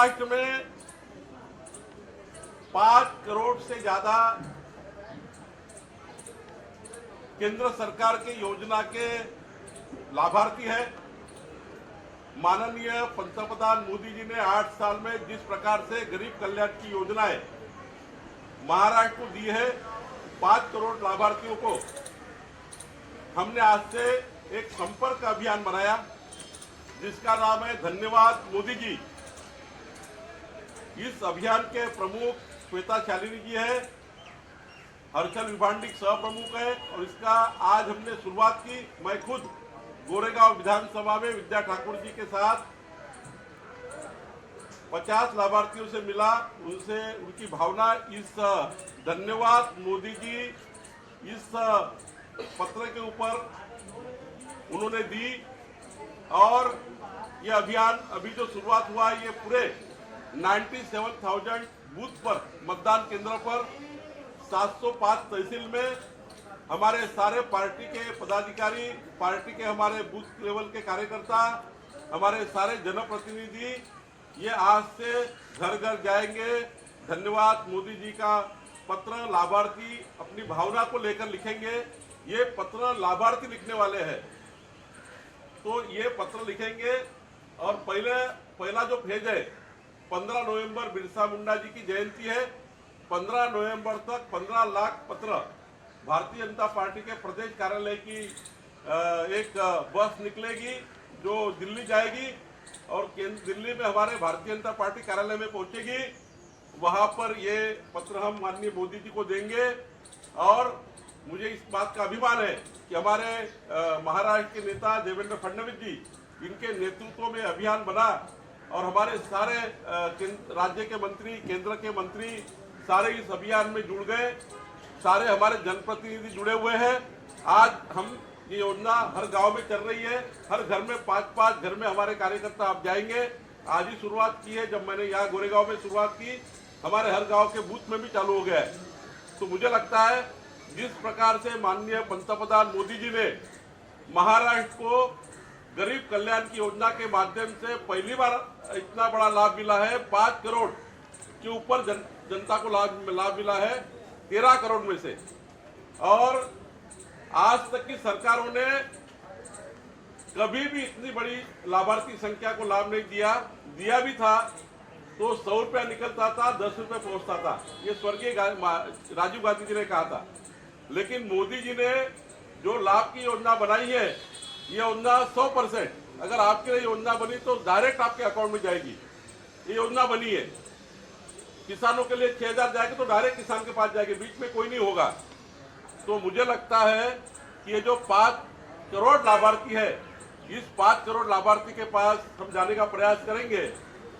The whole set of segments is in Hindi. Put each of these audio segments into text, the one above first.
महाराष्ट्र में 5 करोड़ से ज्यादा केंद्र सरकार की योजना के लाभार्थी है। माननीय पंतप्रधान मोदी जी ने 8 साल में जिस प्रकार से गरीब कल्याण की योजनाएं महाराष्ट्र को दी है 5 करोड़ लाभार्थियों को, हमने आज से एक संपर्क अभियान बनाया जिसका नाम है धन्यवाद मोदी जी। इस अभियान के प्रमुख श्वेता शालिनी जी है, हर्षल विभांडिक सह प्रमुख है और इसका आज हमने शुरुआत की। मैं खुद गोरेगांव विधानसभा में विद्या ठाकुर जी के साथ 50 लाभार्थियों से मिला, उनसे उनकी भावना इस धन्यवाद मोदी जी इस पत्र के ऊपर उन्होंने दी। और ये अभियान अभी जो शुरुआत हुआ ये पूरे 97,000 बूथ पर, मतदान केंद्र पर 705 तहसील में हमारे सारे पार्टी के पदाधिकारी, पार्टी के हमारे बूथ लेवल के कार्यकर्ता, हमारे सारे जनप्रतिनिधि ये आज से घर घर जाएंगे। धन्यवाद मोदी जी का पत्र लाभार्थी अपनी भावना को लेकर लिखेंगे। ये पत्र लाभार्थी लिखने वाले हैं, तो ये पत्र लिखेंगे और पहला जो फेज है 15 नवंबर बिरसा मुंडा जी की जयंती है। 15 नवंबर तक 15 लाख पत्र भारतीय जनता पार्टी के प्रदेश कार्यालय की एक बस निकलेगी जो दिल्ली जाएगी और दिल्ली में हमारे भारतीय जनता पार्टी कार्यालय में पहुंचेगी। वहां पर ये पत्र हम माननीय मोदी जी को देंगे। और मुझे इस बात का अभिमान है कि हमारे महाराष्ट्र के नेता देवेंद्र फडणवीस जी, इनके नेतृत्व में अभियान बना और हमारे सारे राज्य के मंत्री, केंद्र के मंत्री सारे इस अभियान में जुड़ गए। सारे हमारे जनप्रतिनिधि जुड़े हुए हैं। आज हम ये योजना हर गांव में चल रही है, हर घर में 5-5 घर में हमारे कार्यकर्ता आप जाएंगे। आज ही शुरुआत की है, जब मैंने यहाँ गोरेगांव में शुरुआत की, हमारे हर गांव के बूथ में भी चालू हो गया है। तो मुझे लगता है जिस प्रकार से माननीय पंतप्रधान मोदी जी ने महाराष्ट्र को गरीब कल्याण की योजना के माध्यम से पहली बार इतना बड़ा लाभ मिला है, 5 करोड़ के ऊपर जनता को लाभ मिला है 13 करोड़ में से। और आज तक की सरकारों ने कभी भी इतनी बड़ी लाभार्थी संख्या को लाभ नहीं दिया भी था तो 100 रुपया निकलता था, 10 रुपये पहुंचता था। ये स्वर्गीय राजीव गांधी जी ने कहा था। लेकिन मोदी जी ने जो लाभ की योजना बनाई है, ये योजना 100% अगर आपके लिए योजना बनी तो डायरेक्ट आपके अकाउंट में जाएगी। ये योजना बनी है, किसानों के लिए 6,000 जाएगी तो डायरेक्ट किसान के पास जाएगी, बीच में कोई नहीं होगा। तो मुझे लगता है कि ये जो 5 करोड़ लाभार्थी है, इस 5 करोड़ लाभार्थी के पास हम जाने का प्रयास करेंगे।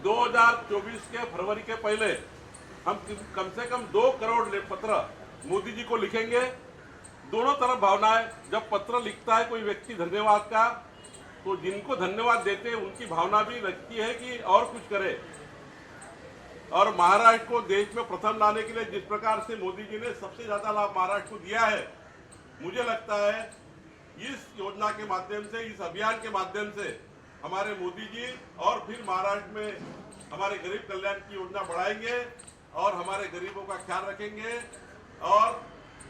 2024 के फरवरी के पहले हम कम से कम 2 करोड़ पत्र मोदी जी को लिखेंगे। दोनों तरफ भावनाएं, जब पत्र लिखता है कोई व्यक्ति धन्यवाद का, तो जिनको धन्यवाद देते हैं उनकी भावना भी लगती है कि और कुछ करे। और महाराष्ट्र को देश में प्रथम लाने के लिए जिस प्रकार से मोदी जी ने सबसे ज्यादा लाभ महाराष्ट्र को दिया है, मुझे लगता है इस योजना के माध्यम से, इस अभियान के माध्यम से हमारे मोदी जी और फिर महाराष्ट्र में हमारे गरीब कल्याण की योजना बढ़ाएंगे और हमारे गरीबों का ख्याल रखेंगे। और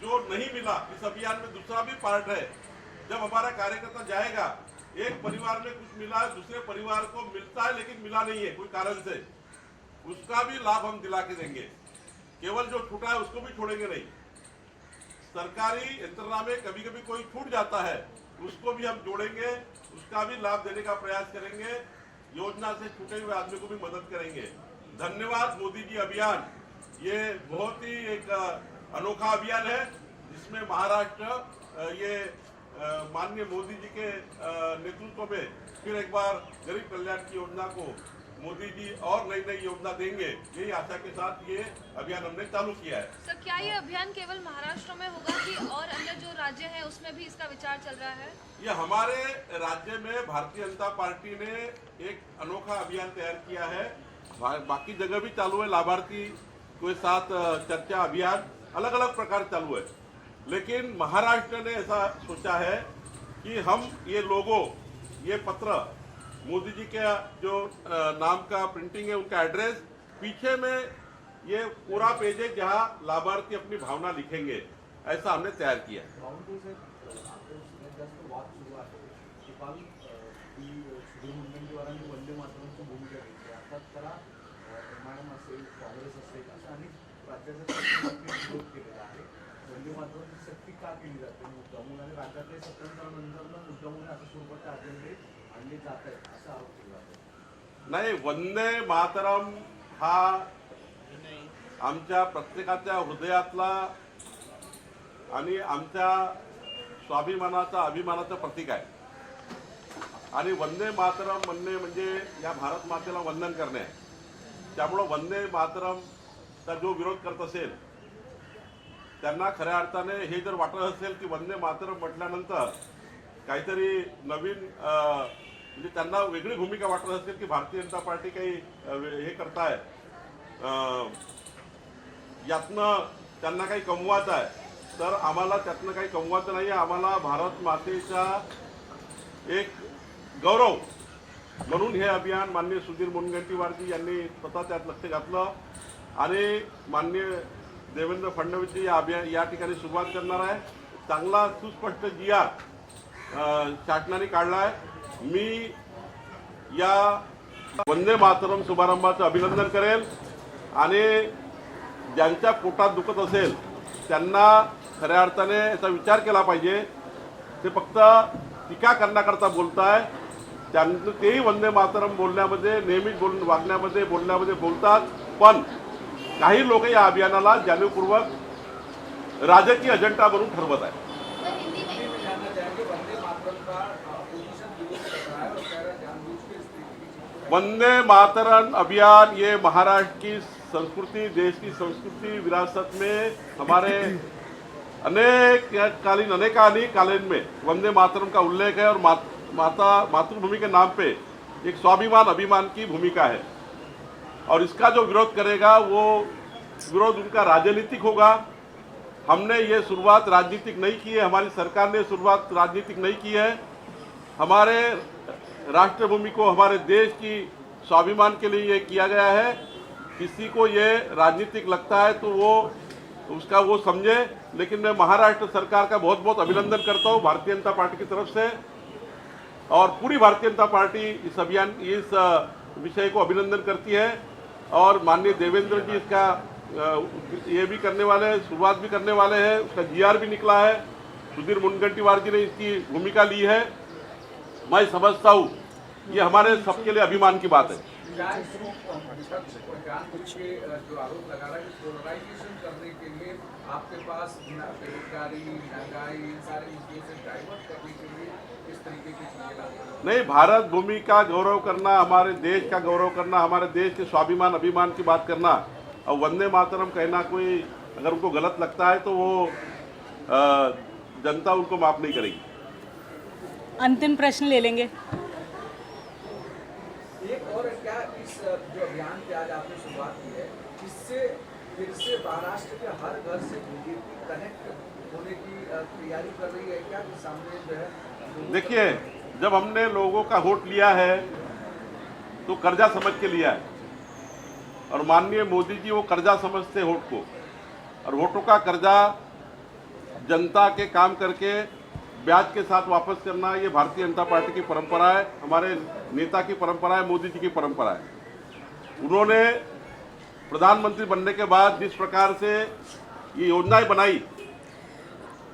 जो नहीं मिला, इस अभियान में दूसरा भी पार्ट है, जब हमारा कार्यकर्ता जाएगा, एक परिवार में कुछ मिला, दूसरे परिवार को मिलता है लेकिन मिला नहीं है कोई कारण से, उसका भी लाभ हम दिला के देंगे। केवल जो छूटा है उसको भी छोड़ेंगे नहीं। सरकारी यंत्रणा में कभी कभी कोई छूट जाता है, उसको भी हम जोड़ेंगे, उसका भी लाभ देने का प्रयास करेंगे। योजना से छूटे हुए आदमी को भी मदद करेंगे। धन्यवाद मोदी जी अभियान, ये बहुत ही एक अनोखा अभियान है जिसमें महाराष्ट्र ये माननीय मोदी जी के नेतृत्व में फिर एक बार गरीब कल्याण की योजना को मोदी जी और नई नई योजना देंगे, यही आशा के साथ ये अभियान हमने चालू किया है। सर, क्या ये अभियान केवल महाराष्ट्र में होगा कि और अन्य जो राज्य हैं उसमें भी इसका विचार चल रहा है? ये हमारे राज्य में भारतीय जनता पार्टी ने एक अनोखा अभियान तैयार किया है, बाकी जगह भी चालू है। लाभार्थी के साथ चर्चा अभियान अलग अलग प्रकार चालू है, लेकिन महाराष्ट्र ने ऐसा सोचा है कि हम ये लोगो, ये पत्र मोदी जी का जो नाम का प्रिंटिंग है, उनका एड्रेस, पीछे में ये पूरा पेज है जहां लाभार्थी अपनी भावना लिखेंगे, ऐसा हमने तैयार किया। वंदे मातरमची भूमिका घेतली, अर्थात त्याला एमआयएम असेल, काँग्रेस असेल, अशा अनेक राज्याचा विरोध केलेला आहे. वंदे मातरमची सक्ती का केली जाते मुद्दामून, आणि राज्यातल्या स्वातंत्र्यानंतर मुद्दामून अशा स्वरूपाचे अजेंडे आणले जात आहेत असा आरोप केला जातो. नाही, वंदे मातरम हा आमच्या प्रत्येकाच्या हृदयातला आणि आमच्या स्वाभिमानाचा, अभिमानाचं प्रतीक आहे. आणि वंदे मातरम म्हणणे म्हणजे या भारत मातेला वंदन करणे आहे. त्यामुळं वंदे मातरमचा जो विरोध करत असेल त्यांना खऱ्या अर्थाने हे जर वाटत असेल की वंदे मातरम म्हटल्यानंतर काहीतरी नवीन म्हणजे त्यांना वेगळी भूमिका वाटत असेल की भारतीय जनता पार्टी काही हे करताय, यातनं त्यांना काही कमवायचं आहे, तर आम्हाला त्यातनं काही कमवायचं नाही आहे. आम्हाला भारत मातेचा एक गौरव म्हणून हे अभियान माननीय सुधीर मुनगंटीवारजी यांनी स्वतः त्यात लक्ष घातलं आणि माननीय देवेंद्र फडणवीसजी या ठिकाणी सुरुवात करणार आहे. चांगला सुस्पष्ट GR शासनाने काढला आहे. मी या वंदे मातरम शुभारंभाचं अभिनंदन करेल आणि ज्यांच्या पोटात दुखत असेल त्यांना खऱ्या अर्थाने याचा विचार केला पाहिजे. ते फक्त टीका करण्याकरता बोलताय, त्यांचं तेही वंदे मातरम बोलण्यामध्ये नेहमीच वागण्यामध्ये बोलण्यामध्ये बोलतात, पण काही लोक या अभियानाला जाणीवपूर्वक राजकीय अजेंडा बनवून ठरवत आहेत. वंदे मातरम अभियान ये महाराष्ट्र की संस्कृति, देश की संस्कृति विरासत में हमारे अनेकानेक कालीन में वंदे मातरम का उल्लेख है और मातृभूमि के नाम पे एक स्वाभिमान, अभिमान की भूमिका है. और इसका जो विरोध करेगा वो विरोध उनका राजनीतिक होगा. हमने ये शुरुआत राजनीतिक नहीं की है, हमारी सरकार ने शुरुआत राजनीतिक नहीं की है. हमारे राष्ट्रभूमि को, हमारे देश की स्वाभिमान के लिए ये किया गया है. किसी को ये राजनीतिक लगता है तो वो समझे, लेकिन मैं महाराष्ट्र सरकार का बहुत बहुत अभिनंदन करता हूँ भारतीय जनता पार्टी की तरफ से, और पूरी भारतीय जनता पार्टी इस विषय को अभिनंदन करती है. और माननीय देवेंद्र जी इसका ये भी करने वाले हैं, शुरुआत भी करने वाले हैं. उसका GR भी निकला है, सुधीर मुनगंटीवार जी ने इसकी भूमिका ली है. मैं समझता हूँ ये हमारे सबके लिए अभिमान की बात है. जो आरोप लगा रहा है कि पोलराइजेशन करने के लिए आपके पास बेरोजगारी, महंगाई, इन सारे मुद्दों से डाइवर्ट करने के लिए इस तरीके की चीजें लाते हैं. नहीं, भारत भूमि का गौरव करना, हमारे देश का गौरव करना, हमारे देश के स्वाभिमान, अभिमान की बात करना और वंदे मातरम कहना, कोई अगर उनको गलत लगता है तो वो जनता उनको माफ नहीं करेगी. अंतिम प्रश्न ले लेंगे. एक और क्या, इस जो अभियान की आज आपने शुरुआत की है, इससे फिर से महाराष्ट्र के हर घर से बीजेपी कनेक्ट होने की तैयारी कर रही है क्या? सामने जो है, देखिए, जब हमने लोगों का वोट लिया है तो कर्जा समझ के लिया है, और माननीय मोदी जी वो कर्जा समझते वोट को, और वोटों का कर्जा जनता के काम करके ब्याज के साथ वापस करना, ये भारतीय जनता पार्टी की परंपरा है, हमारे नेता की परंपरा है, मोदी जी की परंपरा है. उन्होंने प्रधानमंत्री बनने के बाद जिस प्रकार से ये योजनाएं बनाई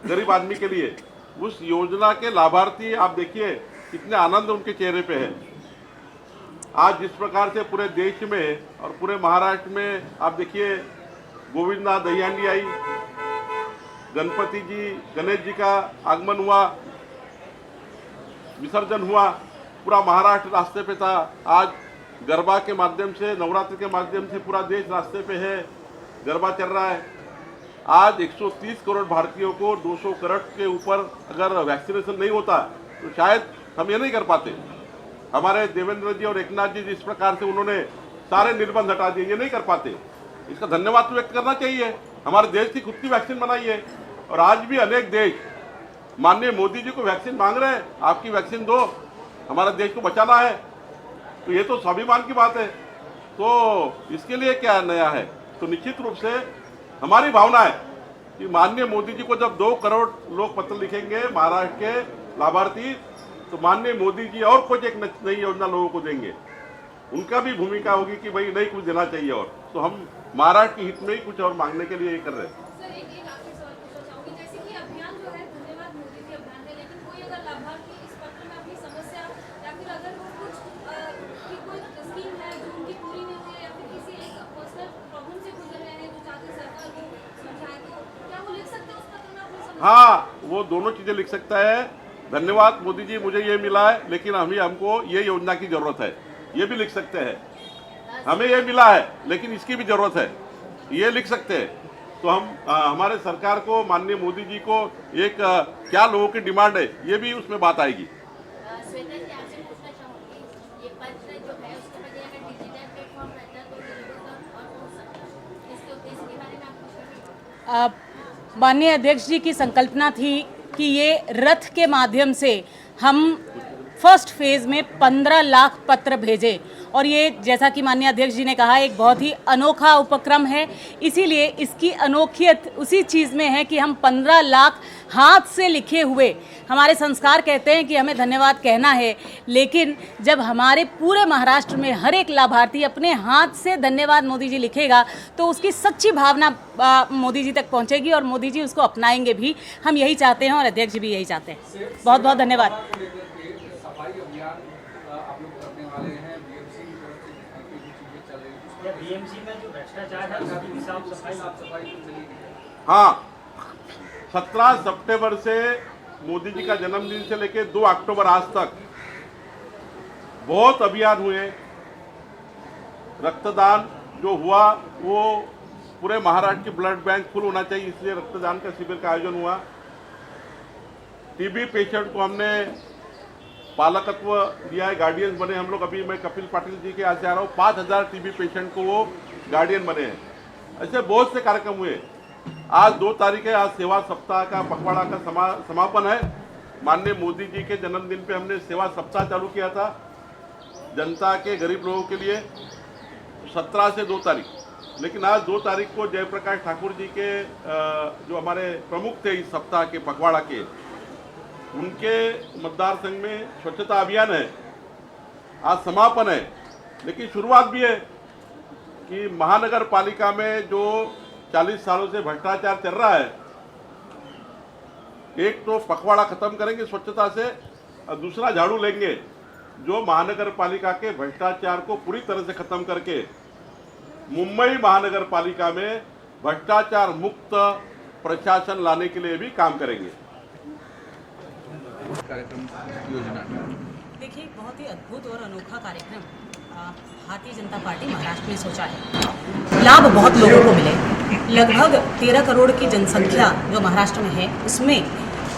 गरीब आदमी के लिए, उस योजना के लाभार्थी आप देखिए कितने आनंद उनके चेहरे पे है. आज जिस प्रकार से पूरे देश में और पूरे महाराष्ट्र में आप देखिए गोविंदनाथ दहीहंडी आई, गणपति जी, गणेश जी का आगमन हुआ, विसर्जन हुआ, पूरा महाराष्ट्र रास्ते पे था. आज गरबा के माध्यम से, नवरात्रि के माध्यम से पूरा देश रास्ते पे है, गरबा चल रहा है. आज 130 करोड़ भारतीयों को 200 करोड़ के ऊपर अगर वैक्सीनेशन नहीं होता तो शायद हम ये नहीं कर पाते. हमारे देवेंद्र जी और एकनाथ जी जिस प्रकार से उन्होंने सारे निर्बंध हटा दिए, ये नहीं कर पाते. इसका धन्यवाद व्यक्त करना चाहिए. हमारे देश की खुद की वैक्सीन बनाई है, और आज भी अनेक देश माननीय मोदी जी को वैक्सीन मांग रहे हैं, आपकी वैक्सीन दो, हमारे देश को बचाना है. तो ये तो स्वाभिमान की बात है। तो इसके लिए क्या नया है? तो निश्चित रूप से हमारी भावना है कि माननीय मोदी जी को जब 2 करोड़ लोग पत्र लिखेंगे महाराष्ट्र के लाभार्थी, तो माननीय मोदी जी और कुछ एक नई योजना लोगों को देंगे। उनका भी भूमिका होगी कि भाई नहीं कुछ देना चाहिए। और तो हम महाराष्ट्र के हित में ही कुछ और मांगने के लिए ये कर रहे हैं। सर एक आखिरी सवाल पूछना चाहूंगी, जैसे कि अभियान जो है धन्यवाद मोदी जी अभियान है, लेकिन कोई अगर लाभार्थी इस पत्र में अपनी समस्या या फिर अगर वो कुछ की कोई स्कीम है जो उनकी पूरी नहीं हुई है या फिर किसी एक पर्सनल प्रॉब्लम से गुजर रहे हैं जो चाहते सरकार को समझाए, तो क्या वो लिख सकते हैं उस पत्र में अपनी समस्या? हाँ, वो दोनों चीजें लिख सकता है। धन्यवाद मोदी जी, मुझे ये मिला है लेकिन हमको ये योजना की जरूरत है, ये भी लिख सकते हैं। हमें ये मिला है लेकिन इसकी भी जरूरत है, ये लिख सकते हैं। तो हम हमारे सरकार को, माननीय मोदी जी को एक क्या लोगों की डिमांड है ये भी उसमें बात आएगी। श्वेता जी, आपसे पूछना चाहूंगी, ये पत्र जो है उसके बजाय अगर डिजिटल प्लेटफॉर्म रहता तो ये लोगों का और हो सकता, इसके उद्देश्य के बारे में आप कुछ बताइए। माननीय अध्यक्ष जी की संकल्पना थी कि ये रथ के माध्यम से हम फर्स्ट फेज में 15 लाख पत्र भेजे, और ये जैसा कि माननीय अध्यक्ष जी ने कहा एक बहुत ही अनोखा उपक्रम है। इसीलिए इसकी अनोखियत उसी चीज़ में है कि हम 15 लाख हाथ से लिखे हुए, हमारे संस्कार कहते हैं कि हमें धन्यवाद कहना है, लेकिन जब हमारे पूरे महाराष्ट्र में हर एक लाभार्थी अपने हाथ से धन्यवाद मोदी जी लिखेगा तो उसकी सच्ची भावना मोदी जी तक पहुंचेगी और मोदी जी उसको अपनाएंगे भी। हम यही चाहते हैं और अध्यक्ष जी भी यही चाहते हैं। बहुत बहुत धन्यवाद। सफाई अभियान आप लोग करने वाले हैं, बीएमसी की तरफ से जो चीजें चल रही हैं, बीएमसी में जो भ्रष्टाचार है उसकी भी साफ सफाई तो चलेगी। हाँ, 17 सितंबर से मोदी जी का जन्मदिन से लेकर 2 अक्टूबर आज तक बहुत अभियान हुए। रक्तदान जो हुआ वो पूरे महाराष्ट्र की ब्लड बैंक फुल होना चाहिए, इसलिए रक्तदान का शिविर का आयोजन हुआ। टीबी पेशेंट को हमने पालकत्व दिया है, गार्डियंस बने हम लोग। अभी मैं कपिल पाटिल जी के यहाँ से आ रहा हूँ, 5000 टीबी पेशेंट को वो गार्डियन बने हैं। ऐसे बहुत से कार्यक्रम हुए। आज 2 तारीख है, आज सेवा सप्ताह का पखवाड़ा का समापन है। माननीय मोदी जी के जन्मदिन पे हमने सेवा सप्ताह चालू किया था जनता के, गरीब लोगों के लिए, 17 से 2 तारीख। लेकिन आज 2 तारीख को जयप्रकाश ठाकुर जी के जो हमारे प्रमुख थे इस सप्ताह के पखवाड़ा के, उनके मतदार संघ में स्वच्छता अभियान है। आज समापन है, लेकिन शुरुआत भी है कि महानगर पालिका में जो 40 सालों से भ्रष्टाचार चल रहा है, एक तो पखवाड़ा खत्म करेंगे स्वच्छता से और दूसरा झाड़ू लेंगे जो महानगर पालिका के भ्रष्टाचार को पूरी तरह से खत्म करके मुंबई महानगर पालिका में भ्रष्टाचार मुक्त प्रशासन लाने के लिए भी काम करेंगे। कार्यक्रम योजना देखिए, बहुत ही अद्भुत और अनोखा कार्यक्रम भारतीय जनता पार्टी महाराष्ट्र में सोचा है। लाभ बहुत लोगों को मिले। लगभग 13 करोड़ की जनसंख्या जो महाराष्ट्र में है, उसमें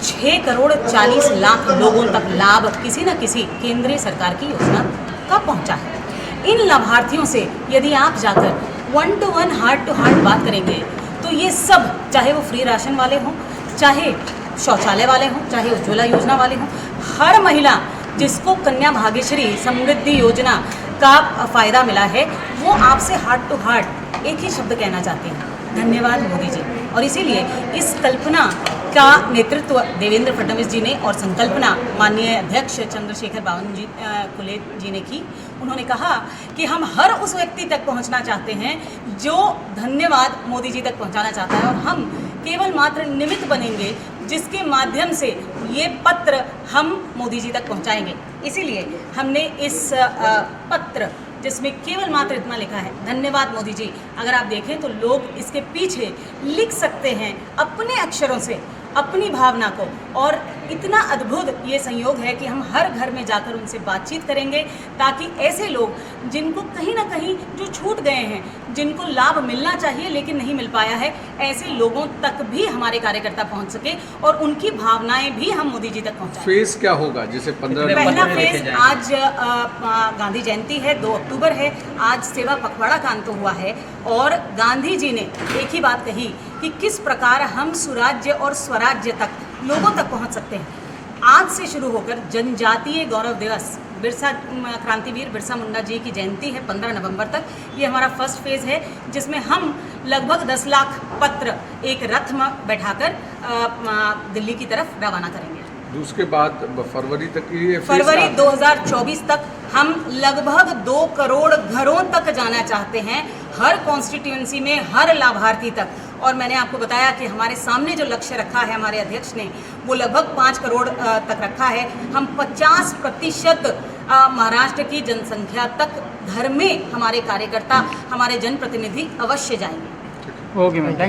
6 करोड़ 40 लाख लोगों तक लाभ किसी न किसी केंद्रीय सरकार की योजना का पहुंचा है। इन लाभार्थियों से यदि आप जाकर 1 to 1 हार्ट टू हार्ट बात करेंगे तो ये सब, चाहे वो फ्री राशन वाले हों, चाहे शौचालय वाले हों, चाहे उज्ज्वला योजना वाले हों, हर महिला जिसको कन्या भाग्यश्री समृद्धि योजना का फ़ायदा मिला है, वो आपसे हार्ट टू हार्ट एक ही शब्द कहना चाहते हैं, धन्यवाद मोदी जी। और इसीलिए इस कल्पना का नेतृत्व देवेंद्र फडणवीस जी ने और संकल्पना माननीय अध्यक्ष चंद्रशेखर बावनकुले जी ने की। उन्होंने कहा कि हम हर उस व्यक्ति तक पहुंचना चाहते हैं जो धन्यवाद मोदी जी तक पहुंचाना चाहता है, और हम केवल मात्र निमित्त बनेंगे जिसके माध्यम से ये पत्र हम मोदी जी तक पहुंचाएंगे। इसीलिए हमने इस पत्र जिसमें केवल मात्र इतना लिखा है, धन्यवाद मोदी जी, अगर आप देखें तो लोग इसके पीछे लिख सकते हैं अपने अक्षरों से अपनी भावना को। और इतना अद्भुत ये संयोग है कि हम हर घर में जाकर उनसे बातचीत करेंगे, ताकि ऐसे लोग जिनको कहीं ना कहीं जो छूट गए हैं, जिनको लाभ मिलना चाहिए लेकिन नहीं मिल पाया है, ऐसे लोगों तक भी हमारे कार्यकर्ता पहुंच सके और उनकी भावनाएं भी हम मोदी जी तक पहुंचाएं। फेज क्या होगा? जैसे 15 पहला फेज आज गांधी जयंती है, 2 अक्टूबर है, आज सेवा पखवाड़ा का अंत हुआ है, और गांधी जी ने एक ही बात कही कि किस प्रकार हम सुराज्य और स्वराज्य तक लोगों तक पहुंच सकते हैं। आज से शुरू होकर जनजातीय गौरव दिवस क्रांतिवीर बिरसा मुंडा जी की जयंती है 15 नवंबर तक। ये हमारा फर्स्ट फेज़ है जिसमें हम लगभग 10 लाख पत्र एक रथ में बैठाकर दिल्ली की तरफ रवाना करेंगे। उसके बाद फरवरी तक ये फरवरी 2024 तक हम लगभग 2 करोड़ घरों तक जाना चाहते हैं, हर कॉन्स्टिट्यूएंसी में, हर लाभार्थी तक। और मैंने आपको बताया कि हमारे सामने जो लक्ष्य रखा है हमारे अध्यक्ष ने, वो लगभग 5 करोड़ तक रखा है। हम 50% महाराष्ट्र की जनसंख्या तक घर में हमारे कार्यकर्ता, हमारे जनप्रतिनिधि अवश्य जाएंगे। Okay ma'am, thank